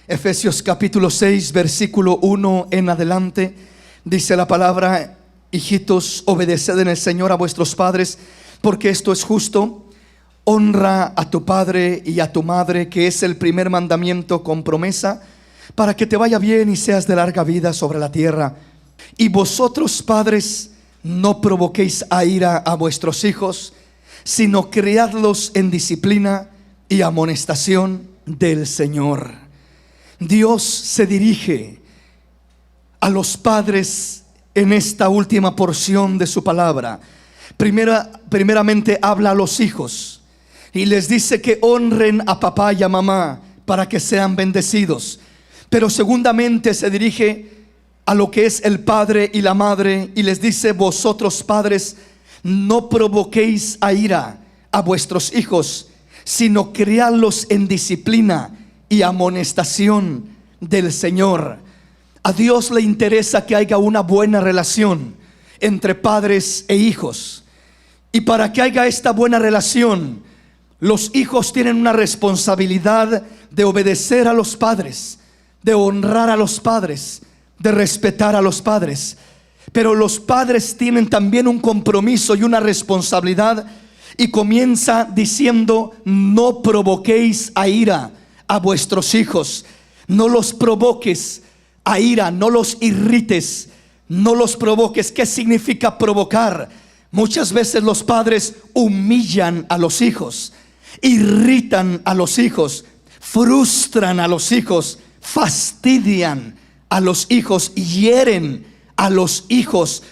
Efesios capítulo 6, versículo 1 en adelante, dice la palabra: hijitos, obedeced en el Señor a vuestros padres, porque esto es justo. Honra a tu padre y a tu madre, que es el primer mandamiento con promesa, para que te vaya bien y seas de larga vida sobre la tierra. Y vosotros, padres, no provoquéis a ira a vuestros hijos, sino criadlos en disciplina y amonestación del Señor. Dios se dirige a los padres en esta última porción de su palabra. Primeramente habla a los hijos y les dice que honren a papá y a mamá para que sean bendecidos. Pero segundamente se dirige a lo que es el padre y la madre y les dice: vosotros, padres, no provoquéis a ira a vuestros hijos, sino criadlos en disciplina y amonestación del Señor. A Dios le interesa que haya una buena relación entre padres e hijos. Y para que haya esta buena relación, los hijos tienen una responsabilidad de obedecer a los padres, de honrar a los padres, de respetar a los padres. Pero los padres tienen también un compromiso y una responsabilidad, y comienza diciendo: no provoquéis a ira a vuestros hijos. No los provoques a ira, no los irrites, no los provoques. ¿Qué significa provocar? Muchas veces los padres humillan a los hijos, irritan a los hijos, frustran a los hijos, fastidian a los hijos, hieren a los hijos.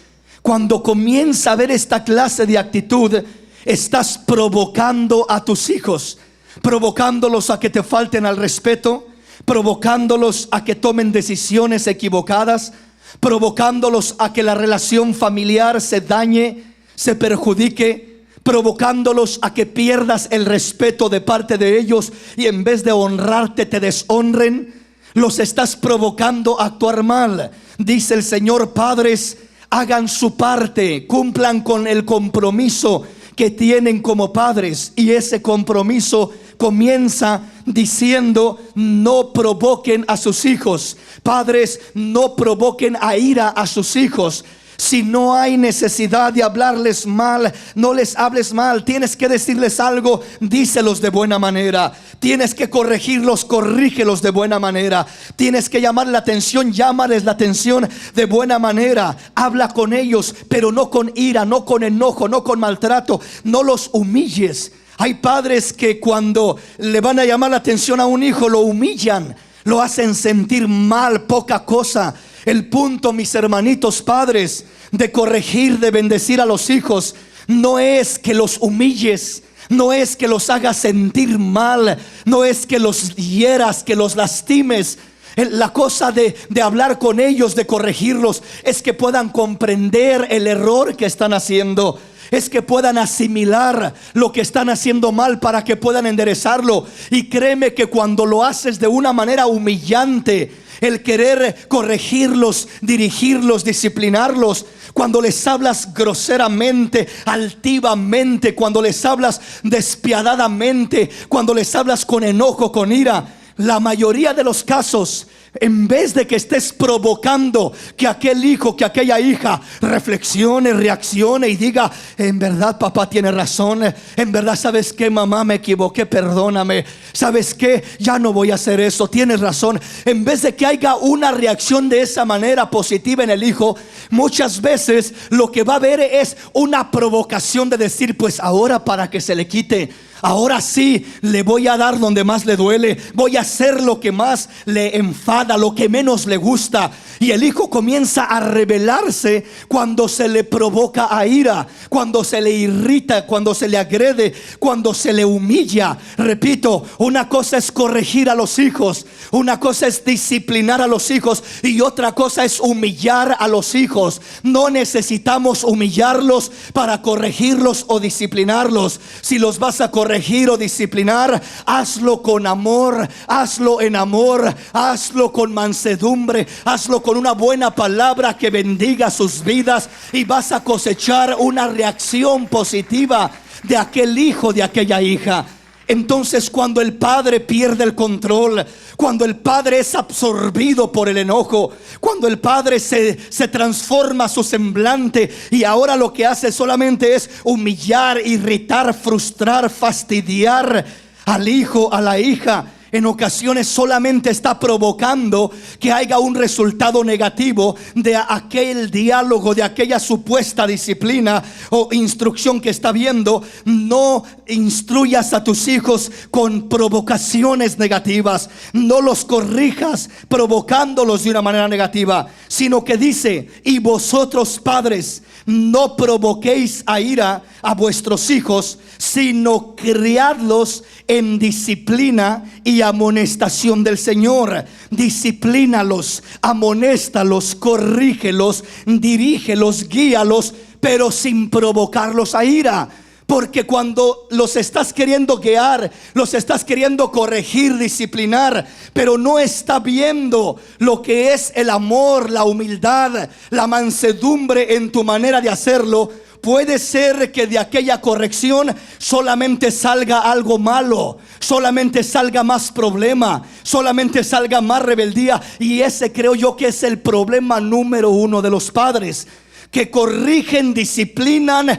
Cuando comienza a ver esta clase de actitud, estás provocando a tus hijos, provocándolos a que te falten al respeto, provocándolos a que tomen decisiones equivocadas, provocándolos a que la relación familiar se dañe, se perjudique, provocándolos a que pierdas el respeto de parte de ellos y en vez de honrarte te deshonren. Los estás provocando a actuar mal. Dice el Señor: padres, hagan su parte, cumplan con el compromiso que tienen como padres. Y ese compromiso comienza diciendo: no provoquen a sus hijos. Padres, no provoquen a ira a sus hijos. Si no hay necesidad de hablarles mal, no les hables mal. Tienes que decirles algo, díselos de buena manera. Tienes que corregirlos, corrígelos de buena manera. Tienes que llamar la atención, llámales la atención de buena manera. Habla con ellos, pero no con ira, no con enojo, no con maltrato. No los humilles. Hay padres que cuando le van a llamar la atención a un hijo, lo humillan, lo hacen sentir mal, poca cosa. El punto, mis hermanitos padres, de corregir, de bendecir a los hijos, no es que los humilles, no es que los hagas sentir mal, no es que los hieras, que los lastimes. La cosa de hablar con ellos, de corregirlos, es que puedan comprender el error que están haciendo. Es que puedan asimilar lo que están haciendo mal para que puedan enderezarlo. Y créeme que cuando lo haces de una manera humillante, el querer corregirlos, dirigirlos, disciplinarlos, cuando les hablas groseramente, altivamente, cuando les hablas despiadadamente, cuando les hablas con enojo, con ira, la mayoría de los casos, en vez de que estés provocando que aquel hijo, que aquella hija reflexione, reaccione y diga: en verdad papá tiene razón, en verdad, ¿sabes qué, mamá? Me equivoqué, perdóname, ¿sabes qué? Ya no voy a hacer eso, tienes razón. En vez de que haya una reacción de esa manera positiva en el hijo, muchas veces lo que va a haber es una provocación de decir: pues ahora, para que se le quite, ahora sí le voy a dar donde más le duele, voy a hacer lo que más le enfada, lo que menos le gusta. Y el hijo comienza a rebelarse cuando se le provoca a ira, cuando se le irrita, cuando se le agrede, cuando se le humilla. Repito, una cosa es corregir a los hijos, una cosa es disciplinar a los hijos y otra cosa es humillar a los hijos. No necesitamos humillarlos para corregirlos o disciplinarlos. Si los vas a corregir o disciplinar, hazlo con amor, hazlo en amor, hazlo con mansedumbre, hazlo con una buena palabra que bendiga sus vidas, y vas a cosechar una reacción positiva de aquel hijo, de aquella hija. Entonces, cuando el padre pierde el control, cuando el padre es absorbido por el enojo, cuando el padre se transforma su semblante y ahora lo que hace solamente es humillar, irritar, frustrar, fastidiar al hijo, a la hija, en ocasiones solamente está provocando que haya un resultado negativo de aquel diálogo, de aquella supuesta disciplina o instrucción que está viendo. No instruyas a tus hijos con provocaciones negativas, no los corrijas provocándolos de una manera negativa, sino que dice: y vosotros, padres, no provoquéis a ira a vuestros hijos, sino criadlos en disciplina y amonestación del Señor. Disciplínalos, amonéstalos, corrígelos, dirígelos, guíalos, pero sin provocarlos a ira. Porque cuando los estás queriendo guiar, los estás queriendo corregir, disciplinar, pero no está viendo lo que es el amor, la humildad, la mansedumbre en tu manera de hacerlo, puede ser que de aquella corrección solamente salga algo malo, solamente salga más problema, solamente salga más rebeldía. Y ese creo yo que es el problema número uno de los padres, que corrigen, disciplinan,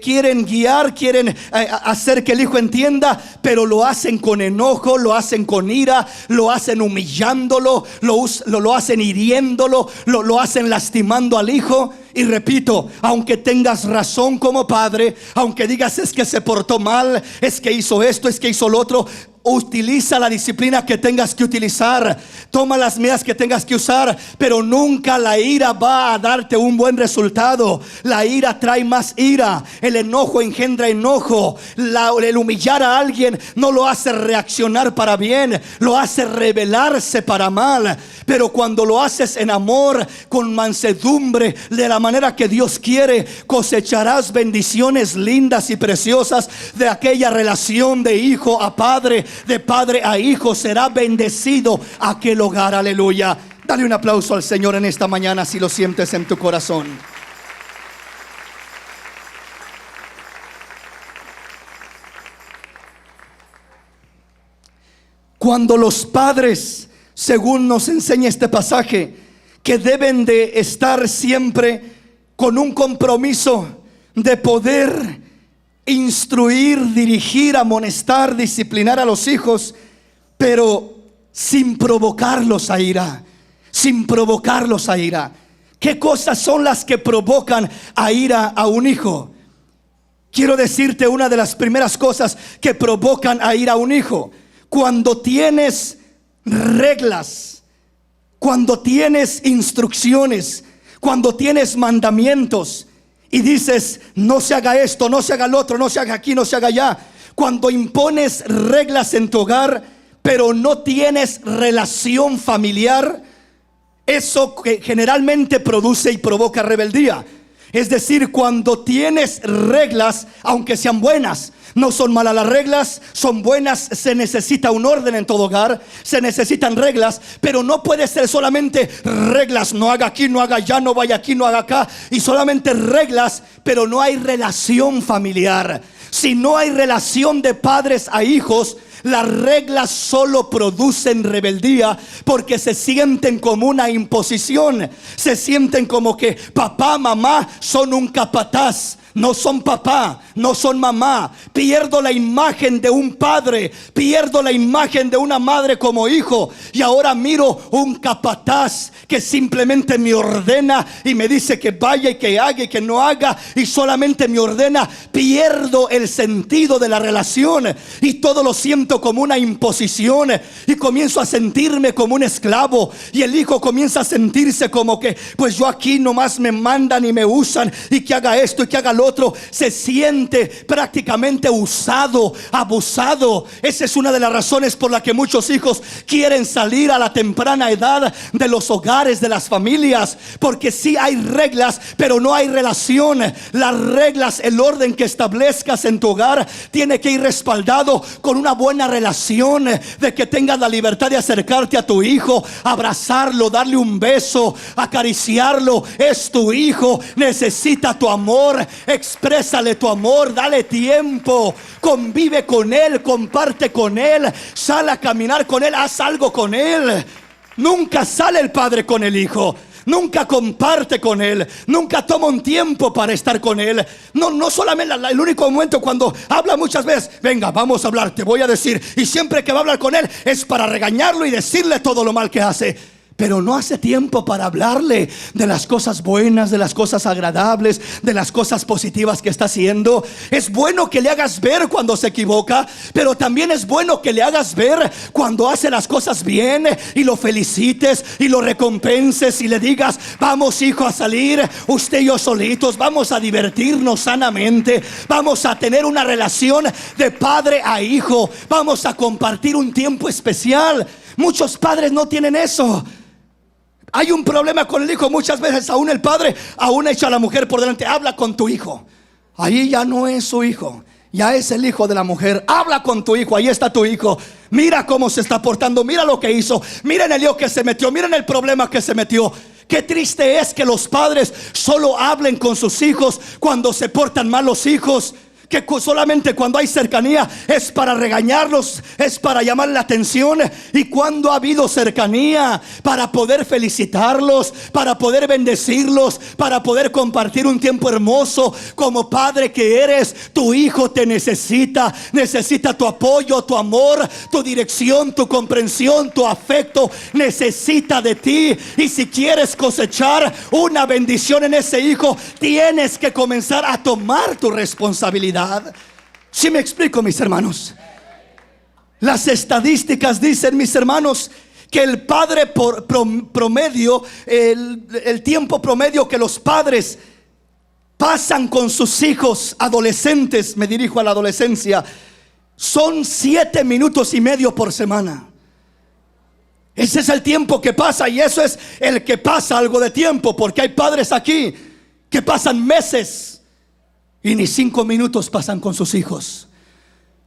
quieren guiar, quieren hacer que el hijo entienda, pero lo hacen con enojo, lo hacen con ira, lo hacen humillándolo, lo hacen hiriéndolo, lo hacen lastimando al hijo. Y repito, aunque tengas razón como padre, aunque digas es que se portó mal, es que hizo esto, es que hizo lo otro, utiliza la disciplina que tengas que utilizar, toma las medidas que tengas que usar, pero nunca la ira va a darte un buen resultado. La ira trae más ira, el enojo engendra enojo, el humillar a alguien no lo hace reaccionar para bien, lo hace rebelarse para mal. Pero cuando lo haces en amor, con mansedumbre, de la manera que Dios quiere, cosecharás bendiciones lindas y preciosas de aquella relación de hijo a padre, de padre a hijo. Será bendecido aquel hogar. Aleluya. Dale un aplauso al Señor en esta mañana si lo sientes en tu corazón. Cuando los padres, según nos enseña este pasaje, que deben de estar siempre con un compromiso de poder instruir, dirigir, amonestar, disciplinar a los hijos, pero sin provocarlos a ira, sin provocarlos a ira. ¿Qué cosas son las que provocan a ira a un hijo? Quiero decirte una de las primeras cosas que provocan a ira a un hijo: cuando tienes reglas, cuando tienes instrucciones, cuando tienes mandamientos y dices no se haga esto, no se haga lo otro, no se haga aquí, no se haga allá. Cuando impones reglas en tu hogar pero no tienes relación familiar, eso que generalmente produce y provoca rebeldía. Es decir, cuando tienes reglas, aunque sean buenas, no son malas las reglas, son buenas. Se necesita un orden en todo hogar, se necesitan reglas, pero no puede ser solamente reglas: no haga aquí, no haga allá, no vaya aquí, no haga acá, y solamente reglas, pero no hay relación familiar. Si no hay relación de padres a hijos, las reglas solo producen rebeldía, porque se sienten como una imposición. Se sienten como que papá, mamá son un capataz. No son papá, no son mamá. Pierdo la imagen de un padre, pierdo la imagen de una madre como hijo, y ahora miro un capataz que simplemente me ordena y me dice que vaya y que haga y que no haga, y solamente me ordena. Pierdo el sentido de la relación y todo lo siento como una imposición, y comienzo a sentirme como un esclavo, y el hijo comienza a sentirse como que pues yo aquí nomás me mandan y me usan, y que haga esto y que haga lo otro. Se siente prácticamente usado, abusado. Esa es una de las razones por la que muchos hijos quieren salir a la temprana edad de los hogares, de las familias, porque sí hay reglas, pero no hay relación. Las reglas, el orden que establezcas en tu hogar tiene que ir respaldado con una buena relación, de que tengas la libertad de acercarte a tu hijo, abrazarlo, darle un beso, acariciarlo. Es tu hijo, necesita tu amor. exprésale tu amor, dale tiempo, convive con él, comparte con él, sal a caminar con él, haz algo con él. Nunca sale el padre con el hijo, nunca comparte con él, nunca toma un tiempo para estar con él. No solamente el único momento cuando habla muchas veces, venga, vamos a hablar, te voy a decir. Y siempre que va a hablar con él es para regañarlo y decirle todo lo mal que hace. Pero no hace tiempo para hablarle de las cosas buenas, de las cosas agradables, de las cosas positivas que está haciendo. Es bueno que le hagas ver cuando se equivoca, pero también es bueno que le hagas ver cuando hace las cosas bien, y lo felicites y lo recompenses y le digas, vamos hijo a salir, usted y yo solitos, vamos a divertirnos sanamente, vamos a tener una relación de padre a hijo, vamos a compartir un tiempo especial. Muchos padres no tienen eso. Hay un problema con el hijo. Muchas veces aún el padre aún echa a la mujer por delante. Habla con tu hijo. Ahí ya no es su hijo, ya es el hijo de la mujer. Habla con tu hijo, ahí está tu hijo. Mira cómo se está portando, mira lo que hizo, miren el lío que se metió, miren el problema que se metió. Qué triste es que los padres solo hablen con sus hijos cuando se portan mal los hijos. Que solamente cuando hay cercanía es para regañarlos, es para llamar la atención. Y cuando ha habido cercanía para poder felicitarlos, para poder bendecirlos, para poder compartir un tiempo hermoso. Como padre que eres, tu hijo te necesita, necesita tu apoyo, tu amor, tu dirección, tu comprensión, tu afecto, necesita de ti. Y si quieres cosechar una bendición en ese hijo, tienes que comenzar a tomar tu responsabilidad. Si me explico, mis hermanos, las estadísticas dicen, mis hermanos, que el padre promedio, el tiempo promedio que los padres pasan con sus hijos adolescentes, me dirijo a la adolescencia, son 7 minutos y medio por semana. Ese es el tiempo que pasa, y eso es el que pasa algo de tiempo, porque hay padres aquí que pasan meses y ni 5 minutos pasan con sus hijos,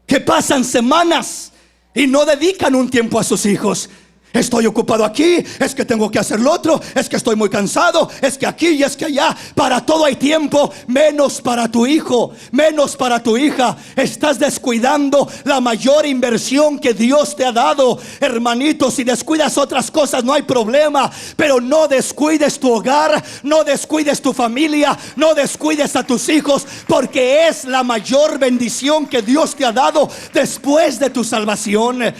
que pasan semanas y no dedican un tiempo a sus hijos. Estoy ocupado aquí, es que tengo que hacer lo otro, es que estoy muy cansado, es que aquí y es que allá. Para todo hay tiempo, menos para tu hijo, menos para tu hija. Estás descuidando la mayor inversión que Dios te ha dado. Hermanito, si descuidas otras cosas no hay problema, pero no descuides tu hogar, no descuides tu familia, no descuides a tus hijos, porque es la mayor bendición que Dios te ha dado después de tu salvación.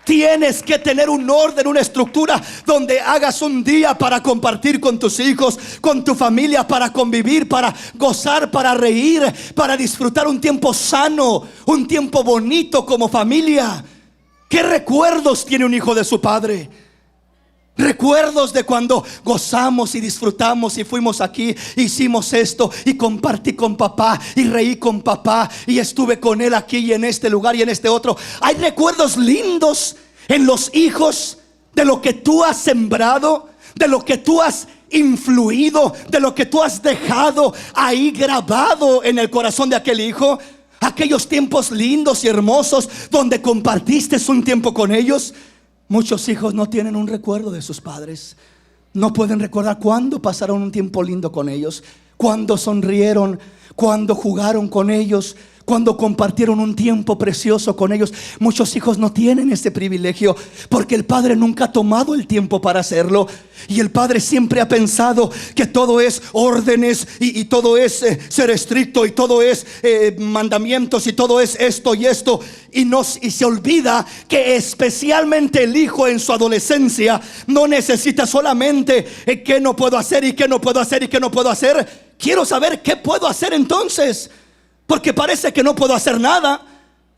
Tienes que tener un orden, una estructura donde hagas un día para compartir con tus hijos, con tu familia, para convivir, para gozar, para reír, para disfrutar un tiempo sano, un tiempo bonito como familia. ¿Qué recuerdos tiene un hijo de su padre? Recuerdos de cuando gozamos y disfrutamos y fuimos aquí, hicimos esto y compartí con papá y reí con papá y estuve con él aquí y en este lugar y en este otro. Hay recuerdos lindos en los hijos de lo que tú has sembrado, de lo que tú has influido, de lo que tú has dejado ahí grabado en el corazón de aquel hijo. Aquellos tiempos lindos y hermosos donde compartiste un tiempo con ellos. Muchos hijos no tienen un recuerdo de sus padres. No pueden recordar cuándo pasaron un tiempo lindo con ellos, cuándo sonrieron, cuándo jugaron con ellos, cuando compartieron un tiempo precioso con ellos. Muchos hijos no tienen ese privilegio porque el padre nunca ha tomado el tiempo para hacerlo. Y el padre siempre ha pensado que todo es órdenes y todo es ser estricto y todo es mandamientos y todo es esto y esto. Y se olvida que especialmente el hijo en su adolescencia no necesita solamente qué no puedo hacer y qué no puedo hacer y qué no puedo hacer. Quiero saber qué puedo hacer entonces, porque parece que no puedo hacer nada.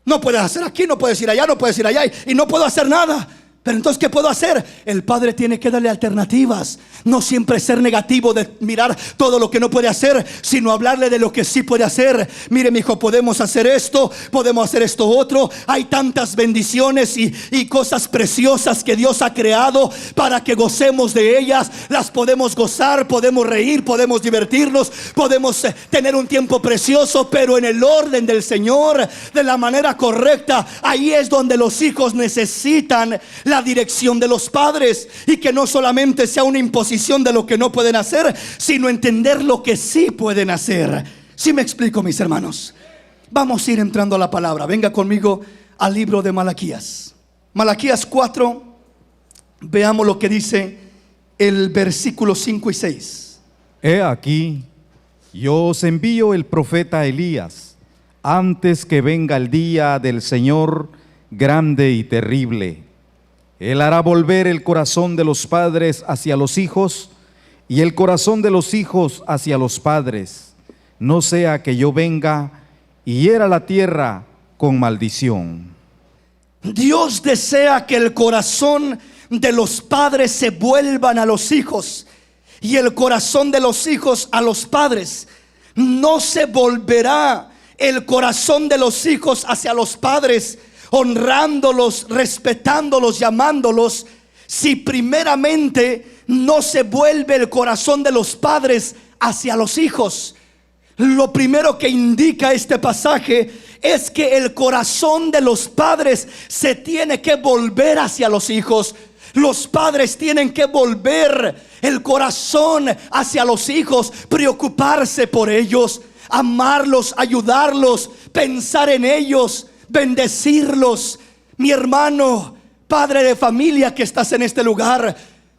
No puedes hacer aquí, no puedes ir allá, no puedes ir allá y no puedo hacer nada. Pero entonces, ¿qué puedo hacer? El padre tiene que darle alternativas. No siempre ser negativo de mirar todo lo que no puede hacer, sino hablarle de lo que sí puede hacer. Mire, mi hijo, podemos hacer esto, podemos hacer esto otro. Hay tantas bendiciones y cosas preciosas que Dios ha creado para que gocemos de ellas. Las podemos gozar, podemos reír, podemos divertirnos, podemos tener un tiempo precioso, pero en el orden del Señor, de la manera correcta. Ahí es donde los hijos necesitan la dirección de los padres, y que no solamente sea una imposición de lo que no pueden hacer, sino entender lo que sí pueden hacer. Si me explico, mis hermanos. Vamos a ir entrando a la palabra. Venga conmigo al libro de Malaquías. Malaquías 4. Veamos lo que dice el versículo 5 y 6. He aquí, yo os envío el profeta Elías, antes que venga el día del Señor grande y terrible. Él hará volver el corazón de los padres hacia los hijos, y el corazón de los hijos hacia los padres, no sea que yo venga y hiera la tierra con maldición. Dios desea que el corazón de los padres se vuelvan a los hijos y el corazón de los hijos a los padres. No se volverá el corazón de los hijos hacia los padres, honrándolos, respetándolos, llamándolos, si primeramente no se vuelve el corazón de los padres hacia los hijos. Lo primero que indica este pasaje es que el corazón de los padres se tiene que volver hacia los hijos. Los padres tienen que volver el corazón hacia los hijos, preocuparse por ellos, amarlos, ayudarlos, pensar en ellos, bendecirlos. Mi hermano, padre de familia que estás en este lugar,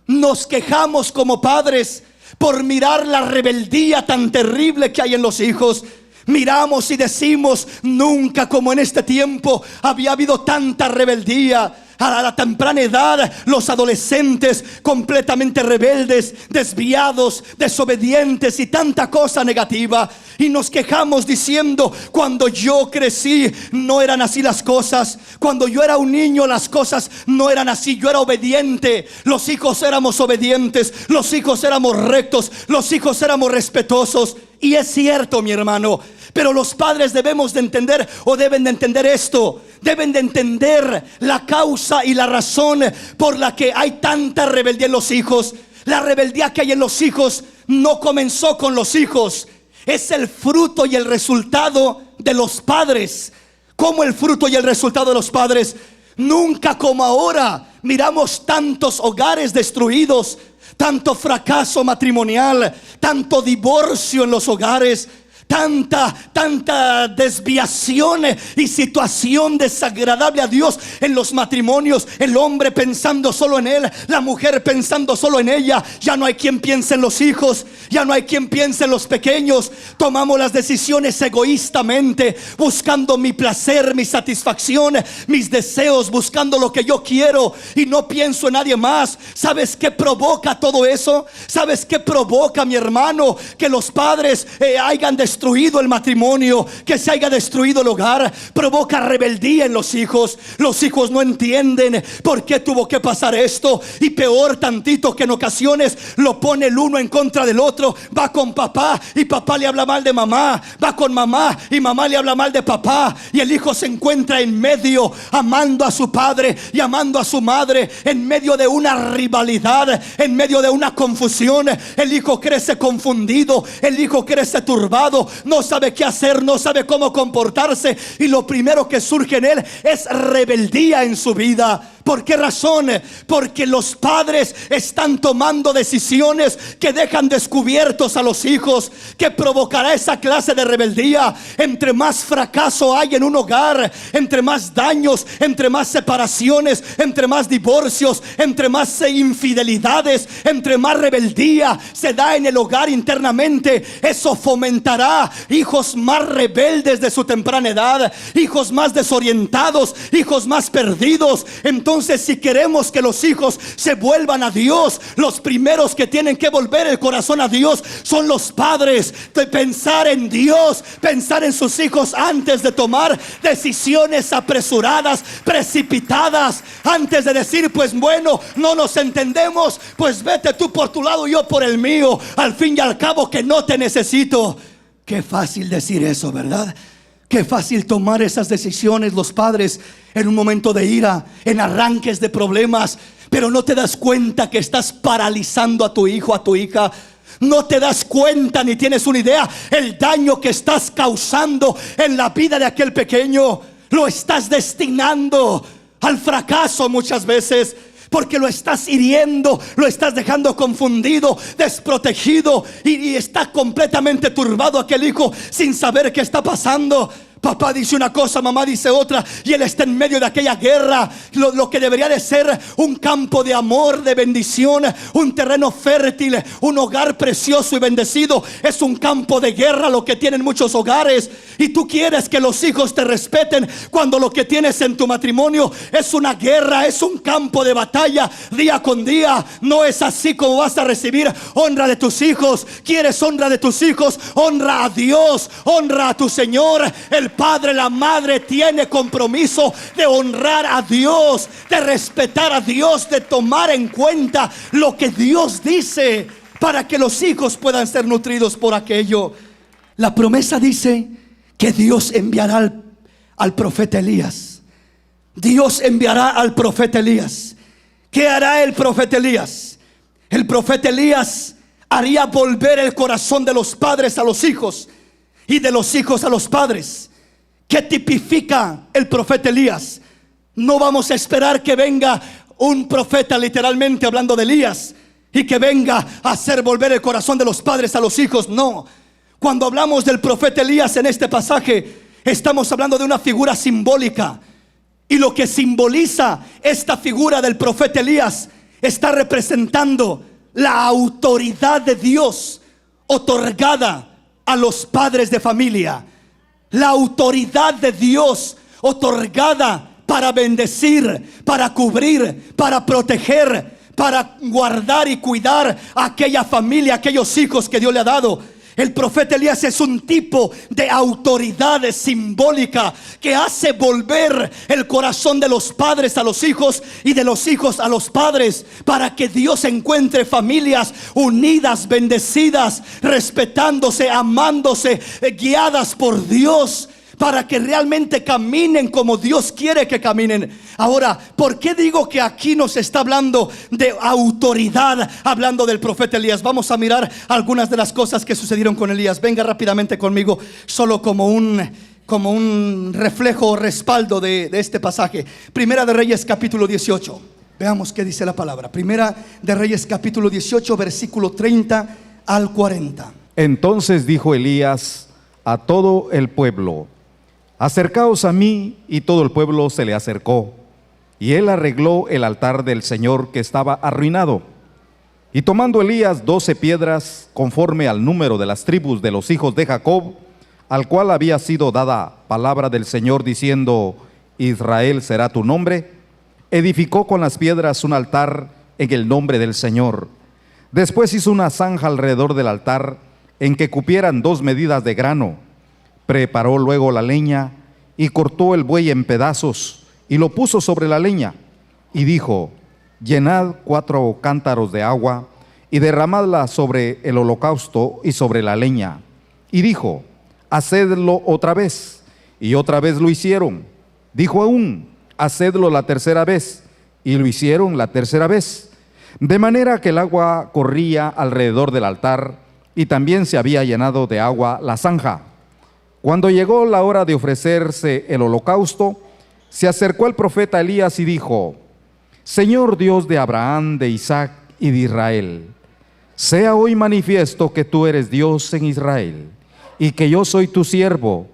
nos quejamos como padres por mirar la rebeldía tan terrible que hay en los hijos. Miramos y decimos: nunca como en este tiempo había habido tanta rebeldía. A la temprana edad, los adolescentes completamente rebeldes, desviados, desobedientes y tanta cosa negativa. Y nos quejamos diciendo: cuando yo crecí no eran así las cosas. Cuando yo era un niño las cosas no eran así. Yo era obediente. Los hijos éramos obedientes. Los hijos éramos rectos. Los hijos éramos respetuosos. Y es cierto, mi hermano, pero los padres debemos de entender, o deben de entender esto. Deben de entender la causa y la razón por la que hay tanta rebeldía en los hijos. La rebeldía que hay en los hijos no comenzó con los hijos. Es el fruto y el resultado de los padres. ¿Cómo el fruto y el resultado de los padres? Nunca como ahora miramos tantos hogares destruidos, tanto fracaso matrimonial, tanto divorcio en los hogares, tanta desviación y situación desagradable a Dios en los matrimonios. El hombre pensando solo en él, la mujer pensando solo en ella. Ya no hay quien piense en los hijos, ya no hay quien piense en los pequeños. Tomamos las decisiones egoístamente, buscando mi placer, mi satisfacción, mis deseos, buscando lo que yo quiero, y no pienso en nadie más. ¿Sabes qué provoca todo eso? ¿Sabes qué provoca, mi hermano? Que los padres hayan destruido el matrimonio, que se haya destruido el hogar. Provoca rebeldía en los hijos. Los hijos no entienden por qué tuvo que pasar esto, y peor tantito que en ocasiones lo pone el uno en contra del otro. Va con papá y papá le habla mal de mamá, va con mamá y mamá le habla mal de papá, y el hijo se encuentra en medio, amando a su padre y amando a su madre, en medio de una rivalidad, en medio de una confusión. El hijo crece confundido, el hijo crece turbado, no sabe qué hacer, no sabe cómo comportarse, y lo primero que surge en él es rebeldía en su vida. ¿Por qué razón? Porque los padres están tomando decisiones que dejan descubiertos a los hijos. ¿Qué provocará esa clase de rebeldía? Entre más fracaso hay en un hogar, entre más daños, entre más separaciones, entre más divorcios, entre más infidelidades, entre más rebeldía se da en el hogar internamente, eso fomentará hijos más rebeldes de su temprana edad, hijos más desorientados, hijos más perdidos. Entonces, si queremos que los hijos se vuelvan a Dios, los primeros que tienen que volver el corazón a Dios son los padres. De pensar en Dios, pensar en sus hijos antes de tomar decisiones apresuradas, precipitadas, antes de decir: pues bueno, no nos entendemos, pues vete tú por tu lado y yo por el mío, al fin y al cabo que no te necesito. Qué fácil decir eso, ¿verdad? Qué fácil tomar esas decisiones los padres en un momento de ira, en arranques de problemas, pero no te das cuenta que estás paralizando a tu hijo, a tu hija. No te das cuenta ni tienes una idea el daño que estás causando en la vida de aquel pequeño. Lo estás destinando al fracaso muchas veces. porque lo estás hiriendo, lo estás dejando confundido, desprotegido, y está completamente turbado aquel hijo sin saber qué está pasando. Papá dice una cosa, mamá dice otra, y él está en medio de aquella guerra. Lo que debería de ser un campo de amor, de bendición, un terreno fértil, un hogar precioso y bendecido, es un campo de guerra lo que tienen muchos hogares. Y tú quieres que los hijos te respeten cuando lo que tienes en tu matrimonio es una guerra, es un campo de batalla día con día. No es así como vas a recibir honra de tus hijos. ¿Quieres honra de tus hijos? Honra a Dios, honra a tu Señor. El padre, la madre tiene compromiso de honrar a Dios, de respetar a Dios, de tomar en cuenta lo que Dios dice para que los hijos puedan ser nutridos por aquello. La promesa dice que Dios enviará al profeta Elías. Dios enviará al profeta Elías. ¿Qué hará el profeta Elías? El profeta Elías haría volver el corazón de los padres a los hijos y de los hijos a los padres. ¿Qué tipifica el profeta Elías? No vamos a esperar que venga un profeta, literalmente hablando de Elías, y que venga a hacer volver el corazón de los padres a los hijos. No. Cuando hablamos del profeta Elías en este pasaje, estamos hablando de una figura simbólica. Y lo que simboliza esta figura del profeta Elías está representando la autoridad de Dios otorgada a los padres de familia. La autoridad de Dios otorgada para bendecir, para cubrir, para proteger, para guardar y cuidar a aquella familia, a aquellos hijos que Dios le ha dado. El profeta Elías es un tipo de autoridad simbólica que hace volver el corazón de los padres a los hijos y de los hijos a los padres, para que Dios encuentre familias unidas, bendecidas, respetándose, amándose, guiadas por Dios, para que realmente caminen como Dios quiere que caminen. Ahora, ¿por qué digo que aquí nos está hablando de autoridad, hablando del profeta Elías? Vamos a mirar algunas de las cosas que sucedieron con Elías. Venga rápidamente conmigo, solo como un reflejo o respaldo de este pasaje. Primera de Reyes capítulo 18. Veamos qué dice la palabra. Primera de Reyes capítulo 18, versículo 30 al 40. Entonces dijo Elías a todo el pueblo: acercaos a mí. Y todo el pueblo se le acercó. Y él arregló el altar del Señor que estaba arruinado. Y tomando Elías 12 piedras, conforme al número de las tribus de los hijos de Jacob, al cual había sido dada palabra del Señor diciendo: Israel será tu nombre, edificó con las piedras un altar en el nombre del Señor. Después hizo una zanja alrededor del altar en que cupieran 2 medidas de grano. Preparó luego la leña y cortó el buey en pedazos y lo puso sobre la leña. Y dijo: llenad 4 cántaros de agua y derramadla sobre el holocausto y sobre la leña. Y dijo: hacedlo otra vez. Y otra vez lo hicieron. Dijo aún: hacedlo la tercera vez. Y lo hicieron la tercera vez. De manera que el agua corría alrededor del altar, y también se había llenado de agua la zanja. Cuando llegó la hora de ofrecerse el holocausto, se acercó el profeta Elías y dijo: Señor Dios de Abraham, de Isaac y de Israel, sea hoy manifiesto que tú eres Dios en Israel, y que yo soy tu siervo,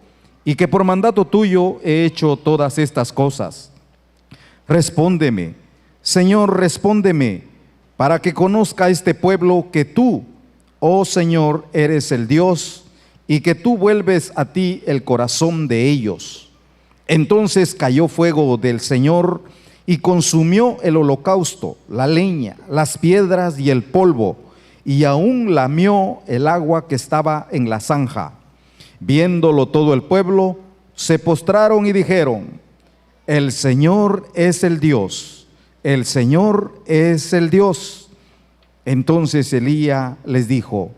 y que por mandato tuyo he hecho todas estas cosas. Respóndeme, Señor, respóndeme, para que conozca este pueblo que tú, oh Señor, eres el Dios, y que tú vuelves a ti el corazón de ellos. Entonces cayó fuego del Señor y consumió el holocausto, la leña, las piedras y el polvo, y aún lamió el agua que estaba en la zanja. Viéndolo todo el pueblo, se postraron y dijeron: el Señor es el Dios, el Señor es el Dios. Entonces Elías les dijo: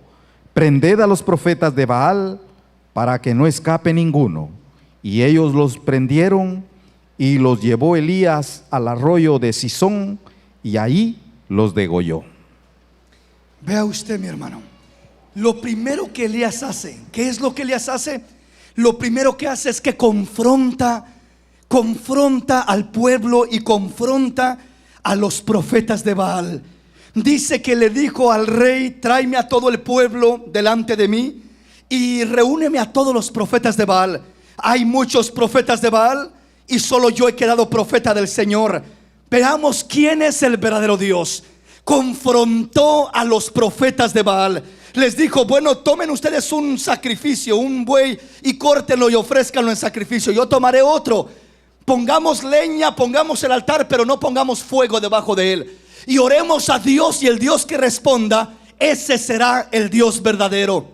prended a los profetas de Baal para que no escape ninguno. Y ellos los prendieron y los llevó Elías al arroyo de Cisón y ahí los degolló. Vea usted, mi hermano, lo primero que Elías hace, ¿qué es lo que Elías hace? Lo primero que hace es que confronta al pueblo y confronta a los profetas de Baal. Dice que le dijo al rey: tráeme a todo el pueblo delante de mí y reúneme a todos los profetas de Baal. Hay muchos profetas de Baal y solo yo he quedado profeta del Señor. Veamos quién es el verdadero Dios. Confrontó a los profetas de Baal. Les dijo: bueno, tomen ustedes un sacrificio, un buey, y córtenlo y ofrézcanlo en sacrificio. Yo tomaré otro. Pongamos leña, pongamos el altar, pero no pongamos fuego debajo de él. Y oremos a Dios, y el Dios que responda, ese será el Dios verdadero.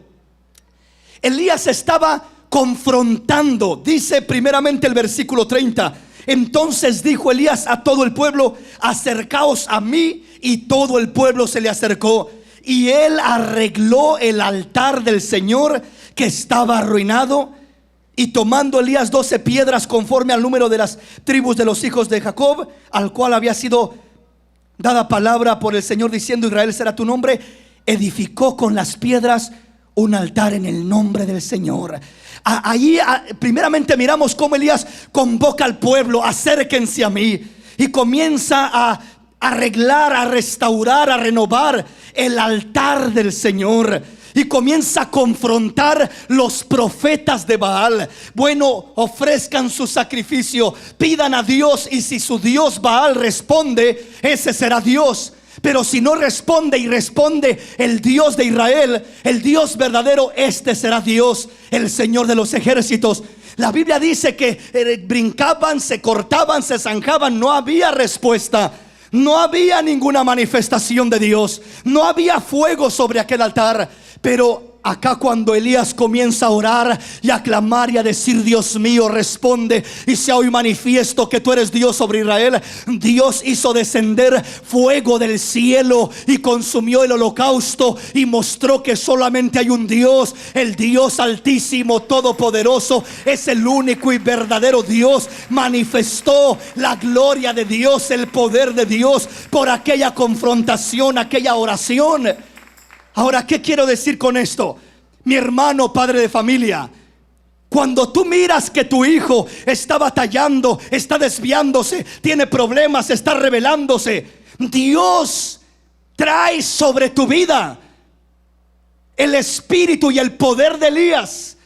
Elías estaba confrontando. Dice primeramente el versículo 30: entonces dijo Elías a todo el pueblo: acercaos a mí. Y todo el pueblo se le acercó. Y él arregló el altar del Señor, que estaba arruinado. Y tomando Elías 12 piedras conforme al número de las tribus de los hijos de Jacob, al cual había sido dada palabra por el Señor, diciendo: Israel será tu nombre, edificó con las piedras un altar en el nombre del Señor. Allí primeramente miramos cómo Elías convoca al pueblo: acérquense a mí. Y comienza a arreglar, a restaurar, a renovar el altar del Señor. Y comienza a confrontar los profetas de Baal. Bueno, ofrezcan su sacrificio, pidan a Dios, y si su Dios Baal responde, ese será Dios. Pero si no responde y responde el Dios de Israel, el Dios verdadero, este será Dios, el Señor de los ejércitos. La Biblia dice que brincaban, se cortaban, se zanjaban, no había respuesta. No había ninguna manifestación de Dios. No había fuego sobre aquel altar. Pero acá cuando Elías comienza a orar y a clamar y a decir: Dios mío, responde y sea hoy manifiesto que tú eres Dios sobre Israel, Dios hizo descender fuego del cielo y consumió el holocausto y mostró que solamente hay un Dios, el Dios altísimo, todopoderoso. Es el único y verdadero Dios. Manifestó la gloria de Dios, el poder de Dios, por aquella confrontación, aquella oración. Ahora, ¿qué quiero decir con esto? Mi hermano, padre de familia, cuando tú miras que tu hijo está batallando, está desviándose, tiene problemas, está rebelándose, Dios trae sobre tu vida el espíritu y el poder de Elías,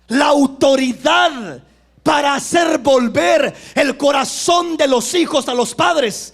la autoridad para hacer volver el corazón de los hijos a los padres.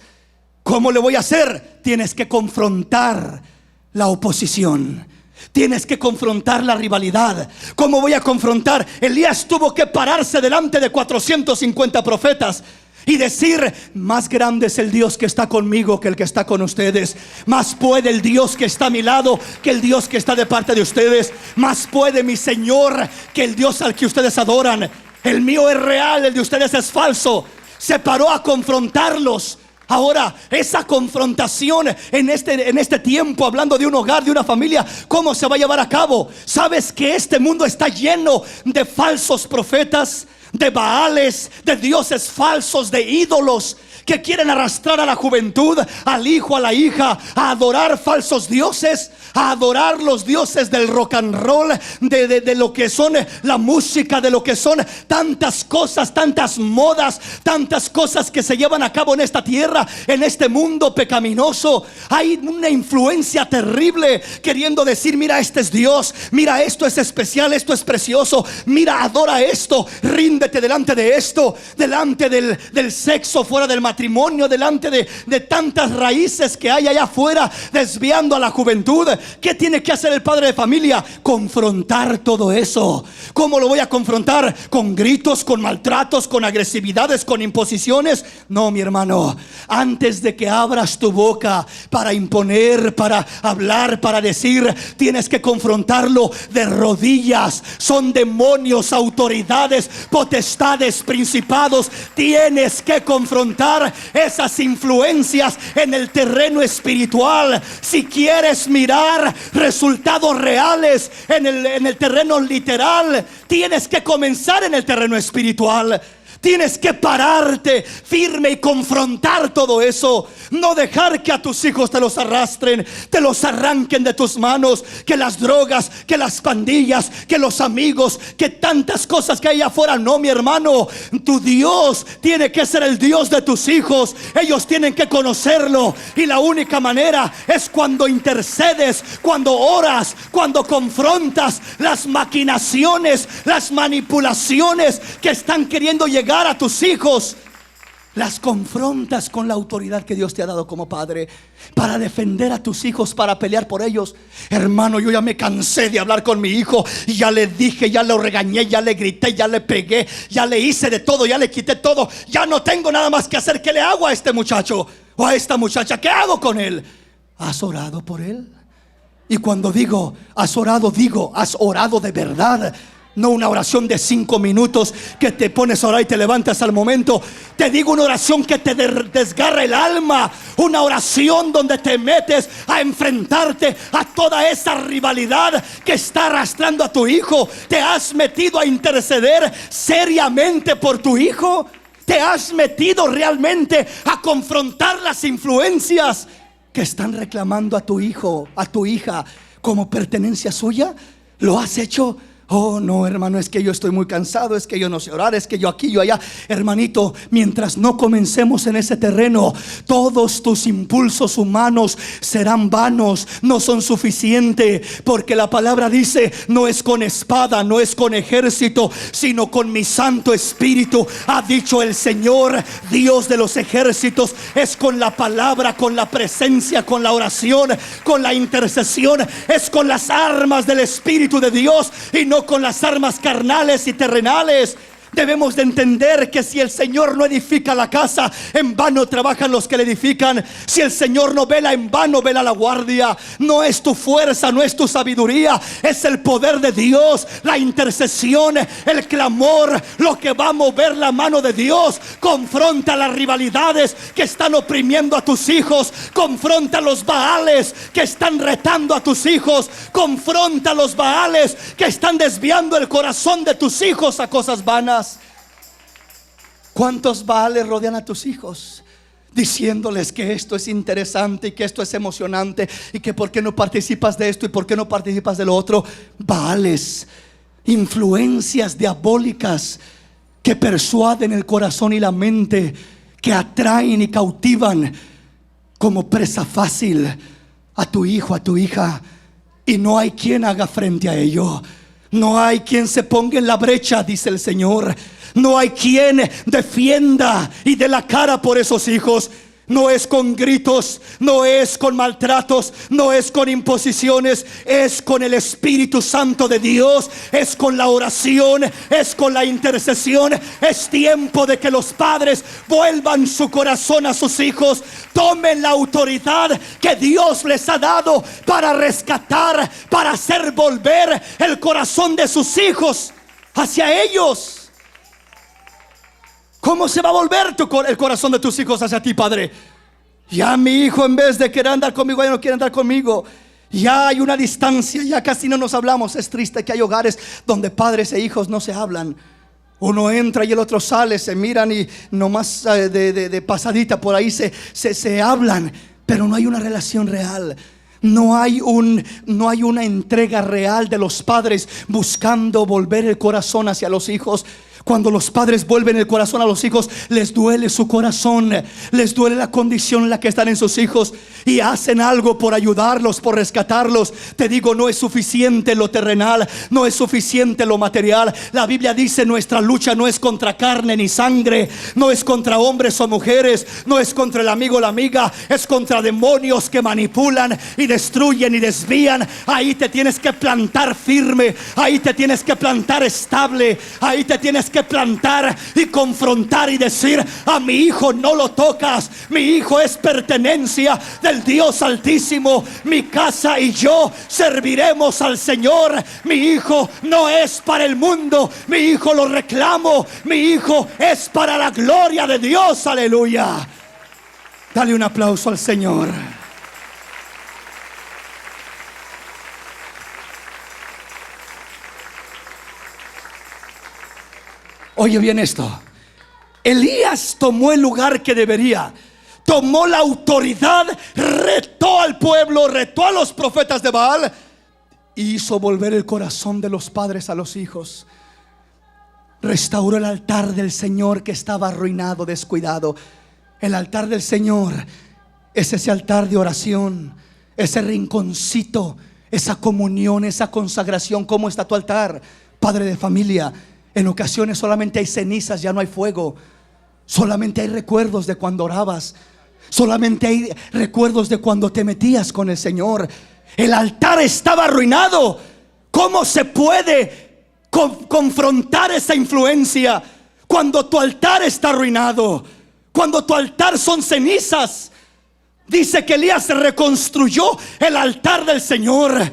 ¿Cómo le voy a hacer? Tienes que confrontar la oposición. Tienes que confrontar la rivalidad. ¿Cómo voy a confrontar? Elías tuvo que pararse delante de 450 profetas y decir: más grande es el Dios que está conmigo que el que está con ustedes. Más puede el Dios que está a mi lado que el Dios que está de parte de ustedes. Más puede mi Señor que el Dios al que ustedes adoran. El mío es real, el de ustedes es falso. Se paró a confrontarlos. Ahora, esa confrontación en este tiempo, hablando de un hogar, de una familia, ¿cómo se va a llevar a cabo? ¿Sabes que este mundo está lleno de falsos profetas, de baales, de dioses falsos, de ídolos que quieren arrastrar a la juventud, al hijo, a la hija, a adorar falsos dioses, a adorar los dioses del rock and roll, de lo que son la música, de lo que son tantas cosas, tantas modas, tantas cosas que se llevan a cabo en esta tierra, en este mundo pecaminoso. Hay una influencia terrible queriendo decir: mira, este es Dios, mira, esto es especial, esto es precioso, mira, adora esto, ríndete delante de esto, delante del sexo fuera del matrimonio, delante de tantas raíces que hay allá afuera, desviando a la juventud. ¿Qué tiene que hacer el padre de familia? Confrontar todo eso. ¿Cómo lo voy a confrontar? ¿Con gritos, con maltratos, con agresividades, con imposiciones? No, mi hermano. Antes de que abras tu boca para imponer, para hablar, para decir, tienes que confrontarlo de rodillas. Son demonios, autoridades, potestades, principados. Tienes que confrontar esas influencias en el terreno espiritual. Si quieres mirar resultados reales en el terreno literal, tienes que comenzar en el terreno espiritual. Tienes que pararte firme y confrontar todo eso. No dejar que a tus hijos te los arrastren, te los arranquen de tus manos. Que las drogas, que las pandillas, que los amigos, que tantas cosas que hay afuera. No, mi hermano, tu Dios tiene que ser el Dios de tus hijos. Ellos tienen que conocerlo. Y la única manera es cuando intercedes, cuando oras, cuando confrontas las maquinaciones, las manipulaciones que están queriendo llegar a tus hijos. Las confrontas con la autoridad que Dios te ha dado como padre, para defender a tus hijos, para pelear por ellos. Hermano, yo ya me cansé de hablar con mi hijo. Y ya le dije, ya lo regañé, ya le grité, ya le pegué, ya le hice de todo, ya le quité todo. Ya no tengo nada más que hacer. ¿Qué le hago a este muchacho o a esta muchacha? ¿Qué hago con él? ¿Has orado por él? Y cuando digo has orado, digo has orado de verdad. No una oración de 5 minutos que te pones a orar y te levantas al momento. Te digo una oración que te desgarra el alma. Una oración donde te metes a enfrentarte a toda esa rivalidad que está arrastrando a tu hijo. Te has metido a interceder seriamente por tu hijo. Te has metido realmente a confrontar las influencias que están reclamando a tu hijo, a tu hija, como pertenencia suya. ¿Lo has hecho? Oh no, hermano, es que yo estoy muy cansado, es que yo no sé orar, es que yo aquí, yo allá. Hermanito, mientras no comencemos en ese terreno, todos tus impulsos humanos serán vanos, no son suficientes. Porque la palabra dice, no es con espada, no es con ejército, sino con mi Santo Espíritu, ha dicho el Señor, Dios de los ejércitos. Es con la palabra, con la presencia, con la oración, con la intercesión. Es con las armas del Espíritu de Dios y no con las armas carnales y terrenales. Debemos de entender que si el Señor no edifica la casa, en vano trabajan los que le edifican. Si el Señor no vela, en vano vela la guardia. No es tu fuerza, no es tu sabiduría, es el poder de Dios, la intercesión, el clamor, lo que va a mover la mano de Dios. Confronta las rivalidades que están oprimiendo a tus hijos. Confronta los baales que están retando a tus hijos. Confronta los baales que están desviando el corazón de tus hijos a cosas vanas. ¿Cuántos baales rodean a tus hijos? Diciéndoles que esto es interesante y que esto es emocionante y que por qué no participas de esto y por qué no participas de lo otro. Baales, influencias diabólicas que persuaden el corazón y la mente, que atraen y cautivan como presa fácil a tu hijo, a tu hija. Y no hay quien haga frente a ello. No hay quien se ponga en la brecha, dice el Señor. No hay quien defienda y dé la cara por esos hijos. No es con gritos, no es con maltratos, no es con imposiciones, es con el Espíritu Santo de Dios, es con la oración, es con la intercesión. Es tiempo de que los padres vuelvan su corazón a sus hijos, tomen la autoridad que Dios les ha dado para rescatar, para hacer volver el corazón de sus hijos hacia ellos. ¿Cómo se va a volver el corazón de tus hijos hacia ti, padre? Ya mi hijo, en vez de querer andar conmigo, ya no quiere andar conmigo. Ya hay una distancia, ya casi no nos hablamos. Es triste que hay hogares donde padres e hijos no se hablan. Uno entra y el otro sale, se miran y nomás de pasadita por ahí se hablan, pero no hay una relación real. No hay una entrega real de los padres buscando volver el corazón hacia los hijos. Cuando los padres vuelven el corazón a los hijos, les duele su corazón, les duele la condición en la que están en sus hijos, y hacen algo por ayudarlos, por rescatarlos. Te digo, no es suficiente lo terrenal, no es suficiente lo material. La Biblia dice, nuestra lucha no es contra carne ni sangre, no es contra hombres o mujeres, no es contra el amigo o la amiga, es contra demonios que manipulan y destruyen y desvían. Ahí te tienes que plantar firme, ahí te tienes que plantar estable, ahí te tienes que plantar y confrontar y decir: a mi hijo no lo tocas, mi hijo es pertenencia del Dios Altísimo, mi casa y yo serviremos al Señor. Mi hijo no es para el mundo, mi hijo lo reclamo, mi hijo es para la gloria de Dios. Aleluya. Dale un aplauso al Señor. Oye bien esto. Elías tomó el lugar que debería, tomó la autoridad, retó al pueblo, retó a los profetas de Baal y hizo volver el corazón de los padres a los hijos. Restauró el altar del Señor que estaba arruinado, descuidado. El altar del Señor es ese altar de oración, ese rinconcito, esa comunión, esa consagración. ¿Cómo está tu altar, padre de familia? En ocasiones solamente hay cenizas, ya no hay fuego. Solamente hay recuerdos de cuando orabas. Solamente hay recuerdos de cuando te metías con el Señor. El altar estaba arruinado. ¿Cómo se puede confrontar esa influencia cuando tu altar está arruinado? Cuando tu altar son cenizas. Dice que Elías reconstruyó el altar del Señor.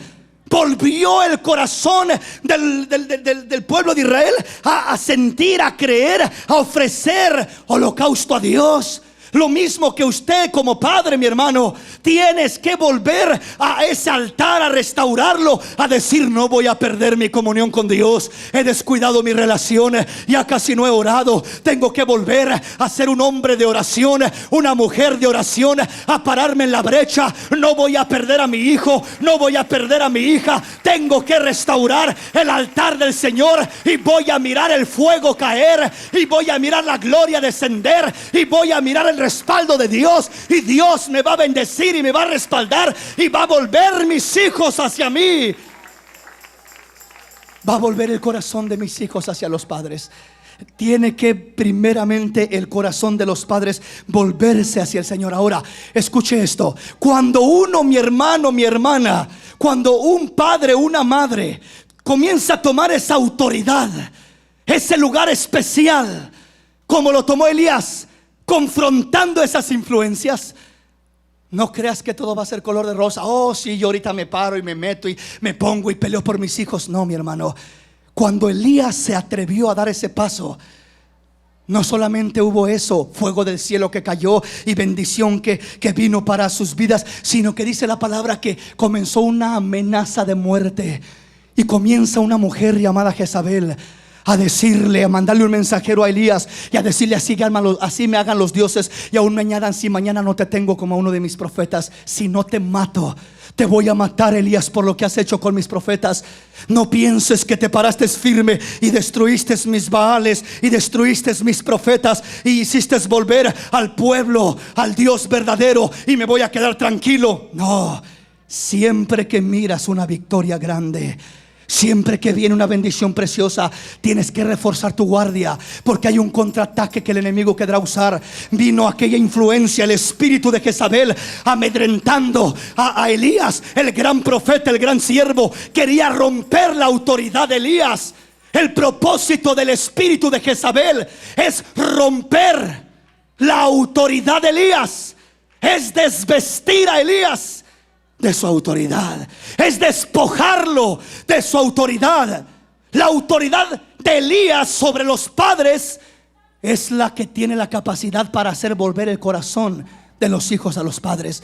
Volvió el corazón del pueblo de Israel a sentir, a creer, a ofrecer holocausto a Dios. Lo mismo que usted como padre, mi hermano, tienes que volver a ese altar, a restaurarlo, a decir: no voy a perder mi comunión con Dios. He descuidado mi relación, ya casi no he orado. Tengo que volver a ser un hombre de oración, una mujer de oración, a pararme en la brecha. No voy a perder a mi hijo, no voy a perder a mi hija. Tengo que restaurar el altar del Señor y voy a mirar el fuego caer, y voy a mirar la gloria descender, y voy a mirar el respaldo de Dios, y Dios me va a bendecir y me va a respaldar y va a volver mis hijos hacia mí. Va a volver el corazón de mis hijos hacia los padres. Tiene que primeramente el corazón de los padres volverse hacia el Señor. Ahora, escuche esto: cuando uno, mi hermano, mi hermana, cuando un padre, una madre comienza a tomar esa autoridad, ese lugar especial, como lo tomó Elías, confrontando esas influencias, no creas que todo va a ser color de rosa. Oh, sí, yo ahorita me paro y me meto y me pongo y peleo por mis hijos. No, mi hermano. Cuando Elías se atrevió a dar ese paso, no solamente hubo eso, fuego del cielo que cayó y bendición que vino para sus vidas, sino que dice la palabra que comenzó una amenaza de muerte. Y comienza una mujer llamada Jezabel a decirle, a mandarle un mensajero a Elías y a decirle: así me hagan los dioses y aún me añadan, si mañana no te tengo como a uno de mis profetas. Si no te mato, te voy a matar, Elías, por lo que has hecho con mis profetas. No pienses que te paraste firme y destruiste mis Baales y destruiste mis profetas y hiciste volver al pueblo al Dios verdadero y me voy a quedar tranquilo. No, siempre que miras una victoria grande, siempre que viene una bendición preciosa, tienes que reforzar tu guardia, porque hay un contraataque que el enemigo querrá usar. Vino aquella influencia, el espíritu de Jezabel, amedrentando a Elías, el gran profeta, el gran siervo. Quería romper la autoridad de Elías. El propósito del espíritu de Jezabel es romper la autoridad de Elías, es desvestir a Elías de su autoridad, es despojarlo de su autoridad. La autoridad de Elías sobre los padres es la que tiene la capacidad para hacer volver el corazón de los hijos a los padres.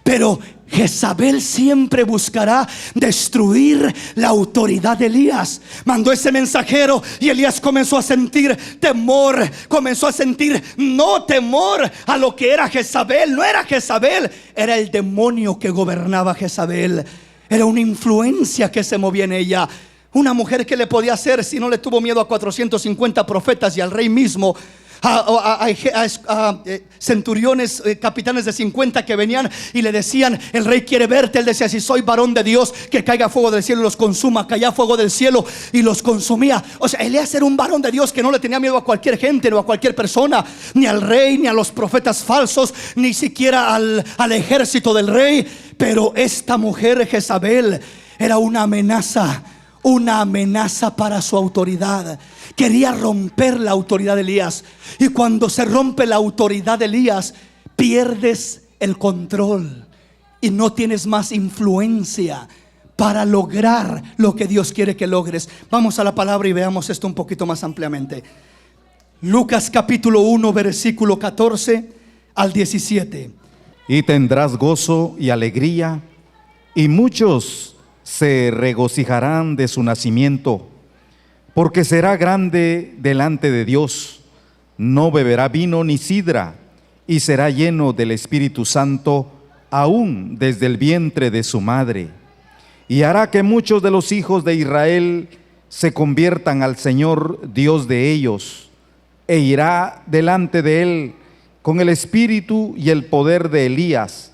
Pero Jezabel siempre buscará destruir la autoridad de Elías. Mandó ese mensajero y Elías comenzó a sentir temor. Comenzó a sentir no temor a lo que era Jezabel. No era Jezabel, era el demonio que gobernaba Jezabel. Era una influencia que se movía en ella. Una mujer que le podía hacer si no le tuvo miedo a 450 profetas y al rey mismo. A centuriones, capitanes de 50 que venían y le decían: el rey quiere verte. Él decía: si soy varón de Dios, que caiga fuego del cielo y los consuma. Caía fuego del cielo y los consumía. O sea, Elías era un varón de Dios que no le tenía miedo a cualquier gente, no a cualquier persona, ni al rey, ni a los profetas falsos, ni siquiera al ejército del rey. Pero esta mujer Jezabel era una amenaza para su autoridad. Quería romper la autoridad de Elías. Y cuando se rompe la autoridad de Elías, pierdes el control y no tienes más influencia para lograr lo que Dios quiere que logres. Vamos a la palabra y veamos esto un poquito más ampliamente. Lucas capítulo 1, versículo 14 al 17. Y tendrás gozo y alegría, y muchos se regocijarán de su nacimiento, porque será grande delante de Dios. no beberá vino ni sidra, y será lleno del Espíritu Santo aún desde el vientre de su madre. Y hará que muchos de los hijos de Israel se conviertan al Señor Dios de ellos, e irá delante de él con el espíritu y el poder de Elías,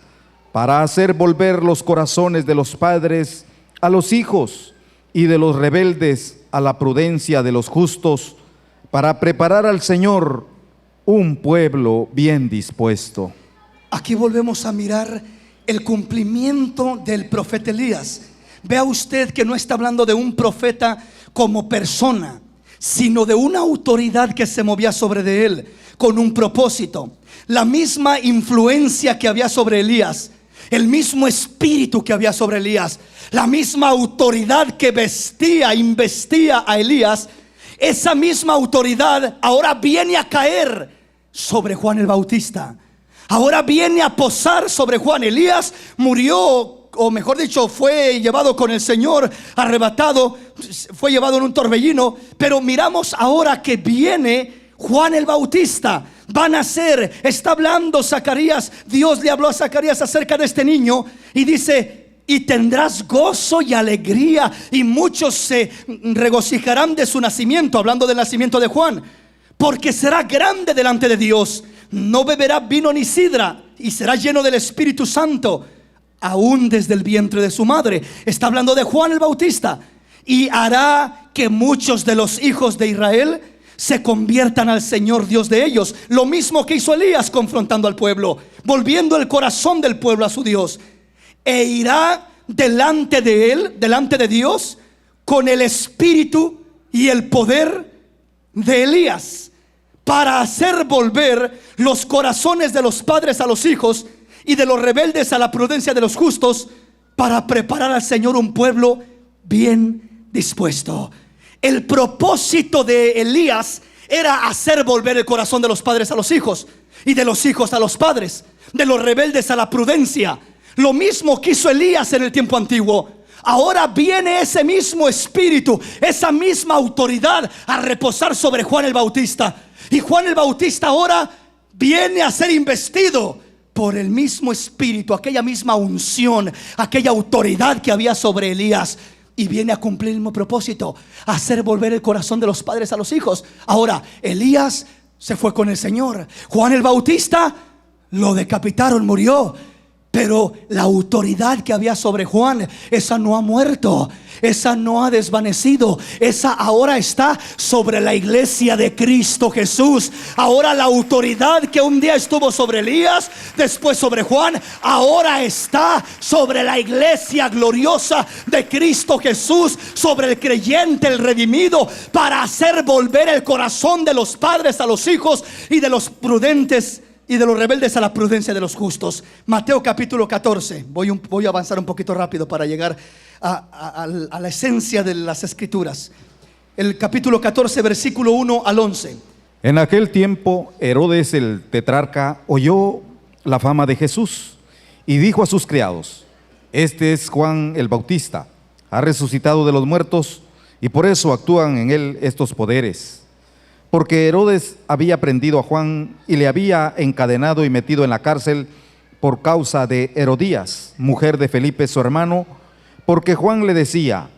para hacer volver los corazones de los padres a los hijos y de los rebeldes a la prudencia de los justos, para preparar al Señor un pueblo bien dispuesto. Aquí volvemos a mirar el cumplimiento del profeta Elías. Vea usted que no está hablando de un profeta como persona, sino de una autoridad que se movía sobre de él con un propósito. La misma influencia que había sobre Elías, el mismo espíritu que había sobre Elías, la misma autoridad que investia a Elías, esa misma autoridad ahora viene a caer sobre Juan el Bautista. Ahora viene a posar sobre Juan. Elías murió, o mejor dicho, fue llevado con el Señor, arrebatado, fue llevado en un torbellino. Pero miramos ahora que viene Juan el Bautista. Va a nacer, está hablando Zacarías, Dios le habló a Zacarías acerca de este niño y dice: y tendrás gozo y alegría, y muchos se regocijarán de su nacimiento, hablando del nacimiento de Juan, porque será grande delante de Dios, no beberá vino ni sidra, y será lleno del Espíritu Santo, aún desde el vientre de su madre. Está hablando de Juan el Bautista. Y hará que muchos de los hijos de Israel se conviertan al Señor Dios de ellos. Lo mismo que hizo Elías confrontando al pueblo, volviendo el corazón del pueblo a su Dios. E irá delante de él, delante de Dios, con el espíritu y el poder de Elías, para hacer volver los corazones de los padres a los hijos y de los rebeldes a la prudencia de los justos, para preparar al Señor un pueblo bien dispuesto. El propósito de Elías era hacer volver el corazón de los padres a los hijos y de los hijos a los padres, de los rebeldes a la prudencia. Lo mismo que hizo Elías en el tiempo antiguo. Ahora viene ese mismo espíritu, esa misma autoridad a reposar sobre Juan el Bautista. Y Juan el Bautista ahora viene a ser investido por el mismo espíritu, aquella misma unción, aquella autoridad que había sobre Elías. Y viene a cumplir el mismo propósito, hacer volver el corazón de los padres a los hijos. Ahora, Elías se fue con el Señor. Juan el Bautista lo decapitaron, murió. Pero la autoridad que había sobre Juan, esa no ha muerto, esa no ha desvanecido, esa ahora está sobre la iglesia de Cristo Jesús. Ahora la autoridad que un día estuvo sobre Elías, después sobre Juan, ahora está sobre la iglesia gloriosa de Cristo Jesús, sobre el creyente, el redimido, para hacer volver el corazón de los padres a los hijos y de los prudentes y de los rebeldes a la prudencia de los justos. Mateo capítulo 14. Voy a avanzar un poquito rápido para llegar a la esencia de las escrituras. El capítulo 14, versículo 1 al 11. En aquel tiempo Herodes el tetrarca oyó la fama de Jesús y dijo a sus criados: este es Juan el Bautista, ha resucitado de los muertos, y por eso actúan en él estos poderes. Porque Herodes había prendido a Juan y le había encadenado y metido en la cárcel por causa de Herodías, mujer de Felipe su hermano, porque Juan le decía: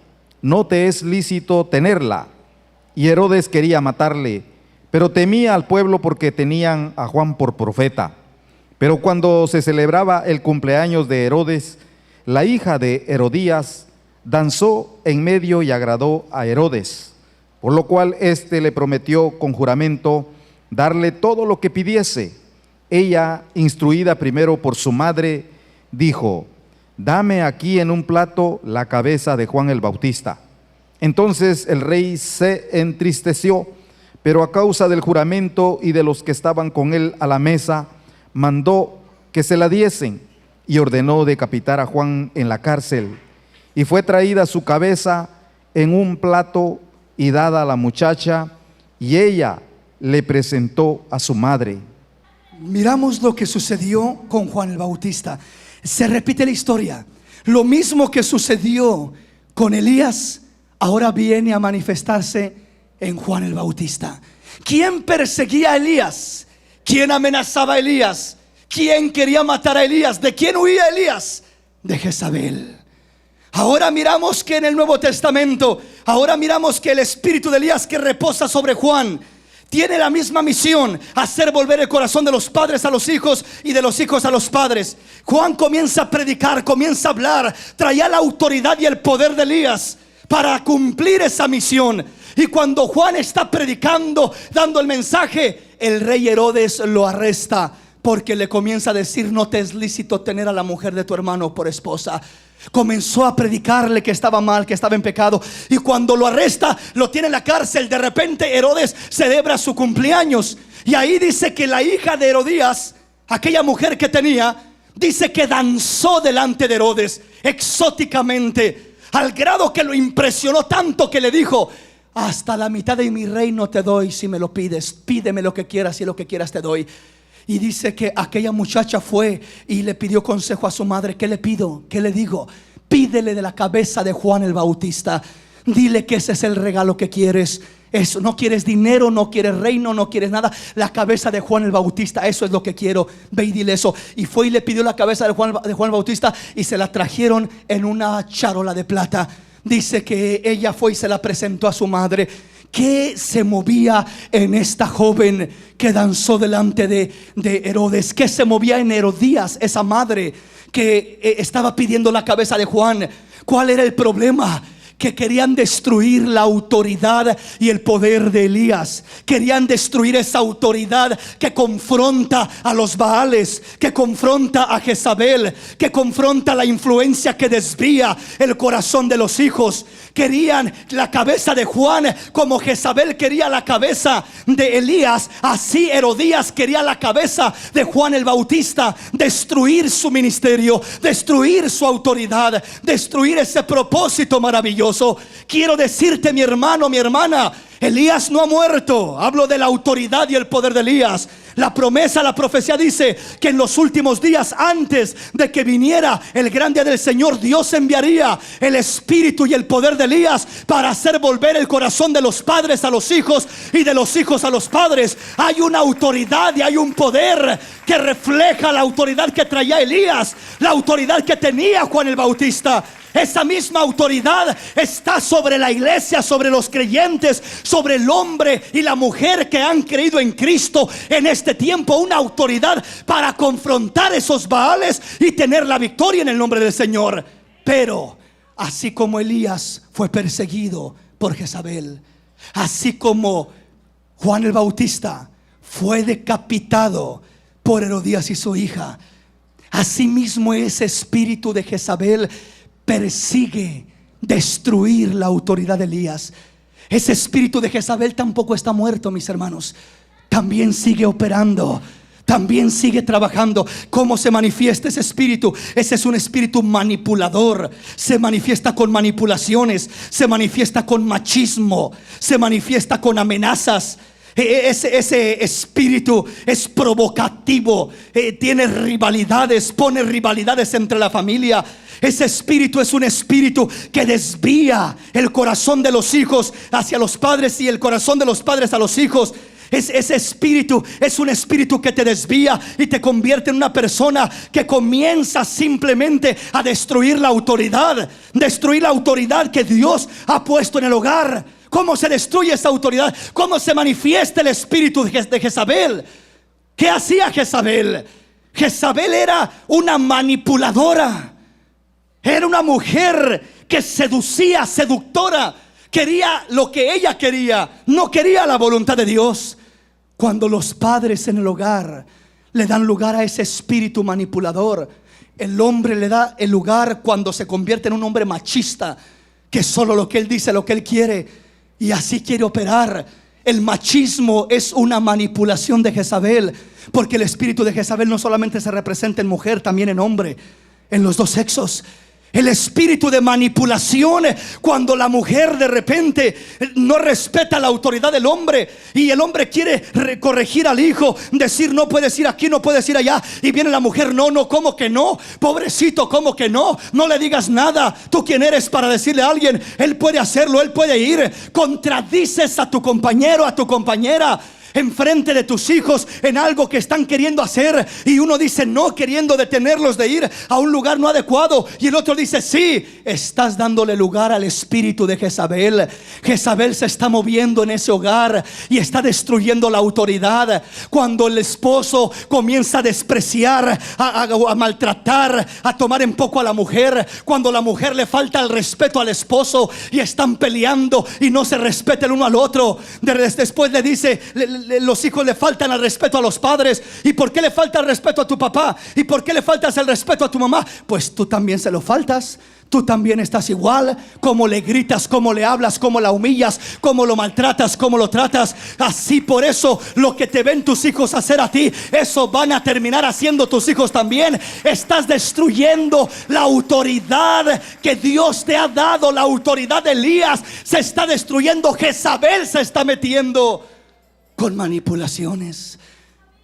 no te es lícito tenerla. Y Herodes quería matarle, pero temía al pueblo porque tenían a Juan por profeta. Pero cuando se celebraba el cumpleaños de Herodes, la hija de Herodías danzó en medio y agradó a Herodes, por lo cual éste le prometió con juramento darle todo lo que pidiese. Ella, instruida primero por su madre, dijo: dame aquí en un plato la cabeza de Juan el Bautista. Entonces el rey se entristeció, pero a causa del juramento y de los que estaban con él a la mesa, mandó que se la diesen y ordenó decapitar a Juan en la cárcel. Y fue traída su cabeza en un plato y dada a la muchacha, y ella le presentó a su madre. Miramos lo que sucedió con Juan el Bautista. Se repite la historia. Lo mismo que sucedió con Elías, ahora viene a manifestarse en Juan el Bautista. ¿Quién perseguía a Elías? ¿Quién amenazaba a Elías? ¿Quién quería matar a Elías? ¿De quién huía Elías? De Jezabel. Ahora miramos que en el Nuevo Testamento, ahora miramos que el espíritu de Elías que reposa sobre Juan tiene la misma misión: hacer volver el corazón de los padres a los hijos y de los hijos a los padres. Juan comienza a predicar, comienza a hablar, traía la autoridad y el poder de Elías para cumplir esa misión. Y cuando Juan está predicando, dando el mensaje, el rey Herodes lo arresta, porque le comienza a decir: no te es lícito tener a la mujer de tu hermano por esposa. Comenzó a predicarle que estaba mal, que estaba en pecado. Y cuando lo arresta, lo tiene en la cárcel. De repente Herodes celebra su cumpleaños, y ahí dice que la hija de Herodías, aquella mujer que tenía, dice que danzó delante de Herodes exóticamente, al grado que lo impresionó tanto que le dijo: hasta la mitad de mi reino te doy si me lo pides. Pídeme lo que quieras y lo que quieras te doy. Y dice que aquella muchacha fue y le pidió consejo a su madre. ¿Qué le pido? ¿Qué le digo? Pídele de la cabeza de Juan el Bautista. Dile que ese es el regalo que quieres. Eso, no quieres dinero, no quieres reino, no quieres nada. La cabeza de Juan el Bautista, eso es lo que quiero. Ve y dile eso. Y fue y le pidió la cabeza de Juan el Bautista, y se la trajeron en una charola de plata. Dice que ella fue y se la presentó a su madre. ¿Qué se movía en esta joven que danzó delante de Herodes? ¿Qué se movía en Herodías, esa madre que estaba pidiendo la cabeza de Juan? ¿Cuál era el problema? Que querían destruir la autoridad y el poder de Elías. Querían destruir esa autoridad que confronta a los Baales, que confronta a Jezabel, que confronta la influencia que desvía el corazón de los hijos. Querían la cabeza de Juan como Jezabel quería la cabeza de Elías. Así Herodías quería la cabeza de Juan el Bautista. Destruir su ministerio, destruir su autoridad, destruir ese propósito maravilloso. Quiero decirte, mi hermano, mi hermana, Elías no ha muerto. Hablo de la autoridad y el poder de Elías. La promesa, la profecía dice que en los últimos días, antes de que viniera el gran día del Señor, Dios enviaría el espíritu y el poder de Elías para hacer volver el corazón de los padres a los hijos y de los hijos a los padres. Hay una autoridad y hay un poder que refleja la autoridad que traía Elías, la autoridad que tenía Juan el Bautista. Esa misma autoridad está sobre la iglesia, sobre los creyentes, sobre el hombre y la mujer que han creído en Cristo en este tiempo. Una autoridad para confrontar esos Baales y tener la victoria en el nombre del Señor. Pero así como Elías fue perseguido por Jezabel, así como Juan el Bautista fue decapitado por Herodías y su hija, asimismo ese espíritu de Jezabel persigue destruir la autoridad de Elías. Ese espíritu de Jezabel tampoco está muerto, mis hermanos. También sigue operando, también sigue trabajando. ¿Cómo se manifiesta ese espíritu? Ese es un espíritu manipulador. Se manifiesta con manipulaciones, se manifiesta con machismo, se manifiesta con amenazas. Ese espíritu es provocativo, tiene rivalidades, pone rivalidades entre la familia. Ese espíritu es un espíritu que desvía el corazón de los hijos hacia los padres y el corazón de los padres a los hijos. Ese espíritu es un espíritu que te desvía y te convierte en una persona que comienza simplemente a destruir la autoridad que Dios ha puesto en el hogar. ¿Cómo se destruye esa autoridad? ¿Cómo se manifiesta el espíritu de Jezabel? ¿Qué hacía Jezabel? Jezabel era una manipuladora. Era una mujer que seducía, seductora. Quería lo que ella quería, no quería la voluntad de Dios. Cuando los padres en el hogar le dan lugar a ese espíritu manipulador, el hombre le da el lugar cuando se convierte en un hombre machista, que solo lo que él dice, lo que él quiere, y así quiere operar. El machismo es una manipulación de Jezabel, porque el espíritu de Jezabel no solamente se representa en mujer, también en hombre, en los dos sexos. El espíritu de manipulación, cuando la mujer de repente no respeta la autoridad del hombre y el hombre quiere corregir al hijo, decir no puedes ir aquí, no puedes ir allá, y viene la mujer, no, ¿cómo que no? Pobrecito, ¿cómo que no? No le digas nada. ¿Tú quién eres para decirle a alguien? Él puede hacerlo, él puede ir. Contradices a tu compañero, a tu compañera enfrente de tus hijos en algo que están queriendo hacer, y uno dice no, queriendo detenerlos de ir a un lugar no adecuado, y el otro dice sí. Estás dándole lugar al espíritu de Jezabel. Jezabel se está moviendo en ese hogar y está destruyendo la autoridad. Cuando el esposo comienza a despreciar, a maltratar, a tomar en poco a la mujer, cuando la mujer le falta el respeto al esposo y están peleando y no se respeta el uno al otro, después le dice, los hijos le faltan el respeto a los padres. ¿Y por qué le falta el respeto a tu papá? ¿Y por qué le faltas el respeto a tu mamá? Pues tú también se lo faltas. Tú también estás igual. Cómo le gritas, cómo le hablas, cómo la humillas, cómo lo maltratas, cómo lo tratas. Así, por eso lo que te ven tus hijos hacer a ti, eso van a terminar haciendo tus hijos también. Estás destruyendo la autoridad que Dios te ha dado. La autoridad de Elías se está destruyendo. Jezabel se está metiendo con manipulaciones.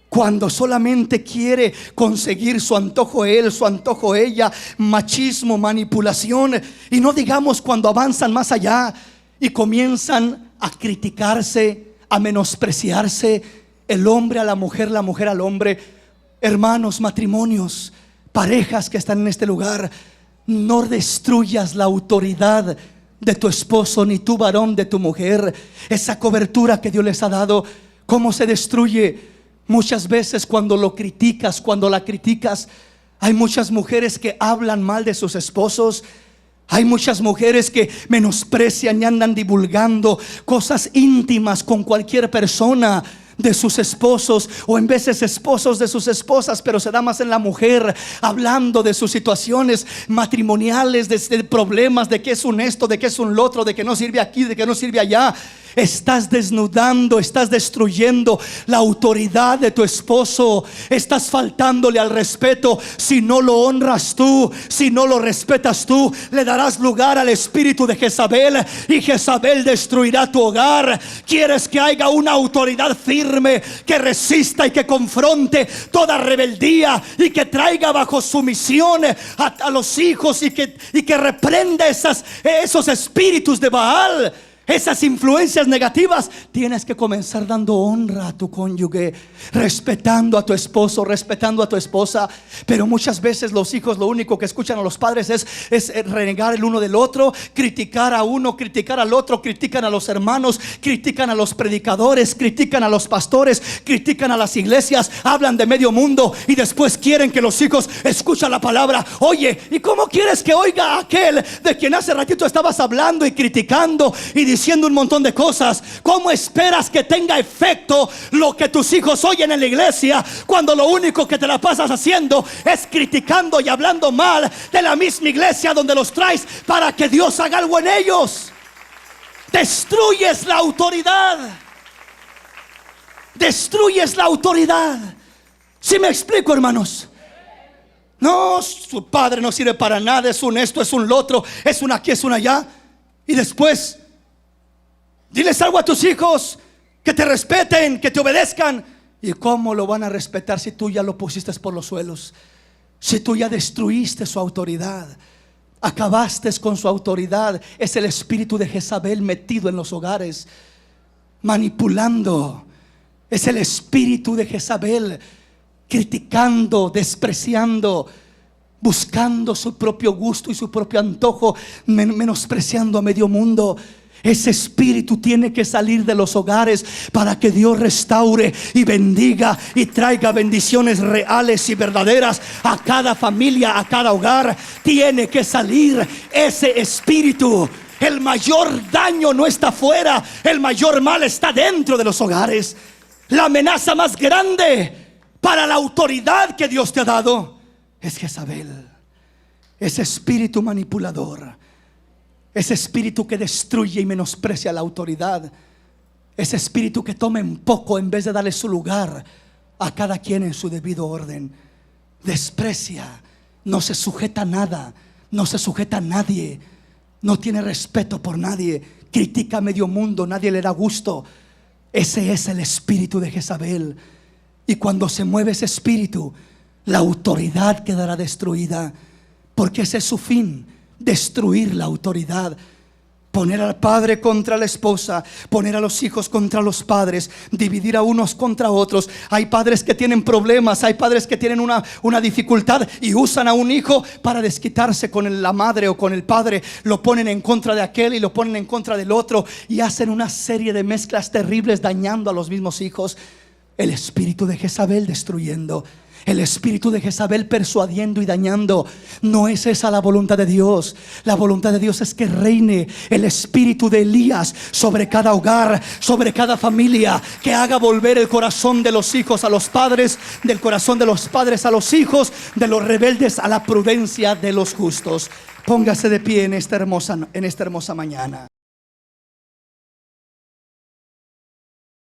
Cuando solamente quiere conseguir su antojo él, su antojo ella, machismo, manipulación. Y no digamos cuando avanzan más allá y comienzan a criticarse, a menospreciarse, el hombre a la mujer al hombre. Hermanos, matrimonios, parejas que están en este lugar, no destruyas la autoridad de tu esposo, ni tu varón de tu mujer. Esa cobertura que Dios les ha dado, ¿cómo se destruye? Muchas veces cuando lo criticas, cuando la criticas. Hay muchas mujeres que hablan mal de sus esposos. Hay muchas mujeres que menosprecian y andan divulgando cosas íntimas con cualquier persona de sus esposos, o en veces esposos de sus esposas, pero se da más en la mujer, hablando de sus situaciones matrimoniales, de problemas, de que es un esto, de que es un lo otro, de que no sirve aquí, de que no sirve allá. Estás desnudando, estás destruyendo la autoridad de tu esposo. Estás faltándole al respeto. Si no lo honras tú, si no lo respetas tú, le darás lugar al espíritu de Jezabel, y Jezabel destruirá tu hogar. Quieres que haya una autoridad firme que resista y que confronte toda rebeldía y que traiga bajo sumisión a los hijos, y que reprenda esos espíritus de Baal, esas influencias negativas. Tienes que comenzar dando honra a tu cónyuge, respetando a tu esposo, respetando a tu esposa. Pero muchas veces los hijos lo único que escuchan a los padres es renegar el uno del otro, criticar a uno, criticar al otro, critican a los hermanos, critican a los predicadores, critican a los pastores, critican a las iglesias, hablan de medio mundo, y después quieren que los hijos escuchen la palabra. Oye, ¿y cómo quieres que oiga aquel de quien hace ratito estabas hablando y criticando y diciendo un montón de cosas? ¿Cómo esperas que tenga efecto lo que tus hijos oyen en la iglesia, cuando lo único que te la pasas haciendo es criticando y hablando mal de la misma iglesia donde los traes para que Dios haga algo en ellos? Destruyes la autoridad. Destruyes la autoridad. ¿Sí me explico, hermanos? No, su padre no sirve para nada, es un esto, es un lo otro, es un aquí, es un allá. Y después diles algo a tus hijos, que te respeten, que te obedezcan. ¿Y cómo lo van a respetar si tú ya lo pusiste por los suelos? Si tú ya destruiste su autoridad, acabaste con su autoridad. Es el espíritu de Jezabel metido en los hogares, manipulando. Es el espíritu de Jezabel criticando, despreciando, buscando su propio gusto y su propio antojo, menospreciando a medio mundo. Ese espíritu tiene que salir de los hogares para que Dios restaure y bendiga y traiga bendiciones reales y verdaderas a cada familia, a cada hogar. Tiene que salir ese espíritu. El mayor daño no está afuera, el mayor mal está dentro de los hogares. La amenaza más grande para la autoridad que Dios te ha dado es Jezabel, ese espíritu manipulador. Ese espíritu que destruye y menosprecia la autoridad. Ese espíritu que toma en poco en vez de darle su lugar a cada quien en su debido orden. Desprecia, no se sujeta a nada, no se sujeta a nadie, no tiene respeto por nadie, critica a medio mundo, nadie le da gusto. Ese es el espíritu de Jezabel. Y cuando se mueve ese espíritu, la autoridad quedará destruida, porque ese es su fin, destruir la autoridad. Poner al padre contra la esposa, poner a los hijos contra los padres, dividir a unos contra otros. Hay padres que tienen problemas, hay padres que tienen una dificultad y usan a un hijo para desquitarse con la madre o con el padre. Lo ponen en contra de aquel y lo ponen en contra del otro, y hacen una serie de mezclas terribles, dañando a los mismos hijos. El espíritu de Jezabel destruyendo, el espíritu de Jezabel persuadiendo y dañando. No es esa la voluntad de Dios. La voluntad de Dios es que reine el espíritu de Elías sobre cada hogar, sobre cada familia, que haga volver el corazón de los hijos a los padres, del corazón de los padres a los hijos, de los rebeldes a la prudencia de los justos. Póngase de pie en esta hermosa mañana.